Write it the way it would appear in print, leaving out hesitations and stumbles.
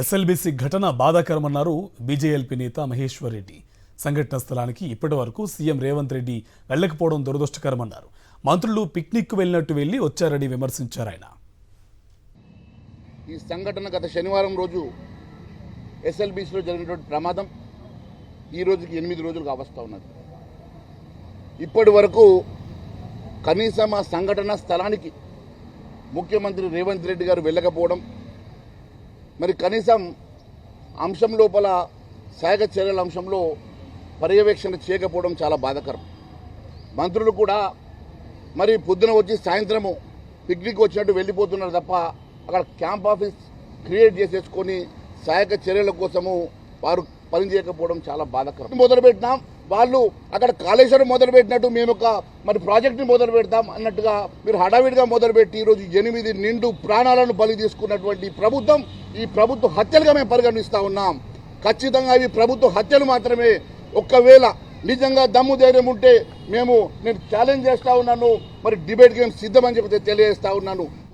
SLBC ఘటన బాధాకరమన్నారు BJLP నేత మహేశ్వర్ రెడ్డి. సంఘటన స్థలానికి ఇప్పటి వరకు సీఎం రేవంత్ రెడ్డి వెళ్లకపోవడం దురదృష్టకరమన్నారు. మంత్రులు పిక్నిక్ వెళ్లినట్టు వెళ్లి వచ్చారని విమర్శించారు ఆయన. ఈ సంఘటన గత శనివారం రోజు ఎస్ఎల్బీసీలో జరిగినటువంటి ప్రమాదం ఈ రోజుకి 8 రోజులు కావస్తా ఉన్నది. ఇప్పటి వరకు కనీసం ఆ సంఘటన స్థలానికి ముఖ్యమంత్రి రేవంత్ రెడ్డి గారు వెళ్ళకపోవడం, మరి కనీసం అంశం లోపల సహాయక చర్యల అంశంలో పర్యవేక్షణ చేయకపోవడం చాలా బాధాకరం. మంత్రులు కూడా మరి పొద్దున వచ్చి సాయంత్రము పిక్నిక్ వచ్చినట్టు వెళ్ళిపోతున్నారు తప్ప అక్కడ క్యాంప్ ఆఫీస్ క్రియేట్ చేసేసుకొని సహాయక చర్యల కోసము వారు పనిచేయకపోవడం చాలా బాధాకరం. మొదలుపెట్టినాం, వాళ్ళు అక్కడ కాళేశ్వరం మొదలుపెట్టినట్టు మేము ఒక మరి ప్రాజెక్టుని మొదలు పెడతాం అన్నట్టుగా మీరు హడావిడిగా మొదలుపెట్టి ఈరోజు 8 నిండు ప్రాణాలను బలి తీసుకున్నటువంటి ప్రభుత్వం ఈ ప్రభుత్వ హత్యలుగా మేము పరిగణిస్తూ ఉన్నాం. ఖచ్చితంగా ఇవి ప్రభుత్వ హత్యలు మాత్రమే. ఒక్కవేళ నిజంగా దమ్ము ధైర్యం ఉంటే నేను ఛాలెంజ్ చేస్తూ ఉన్నాను, మరి డిబేట్కి మేము సిద్ధమని చెప్పి తెలియజేస్తూ ఉన్నాను.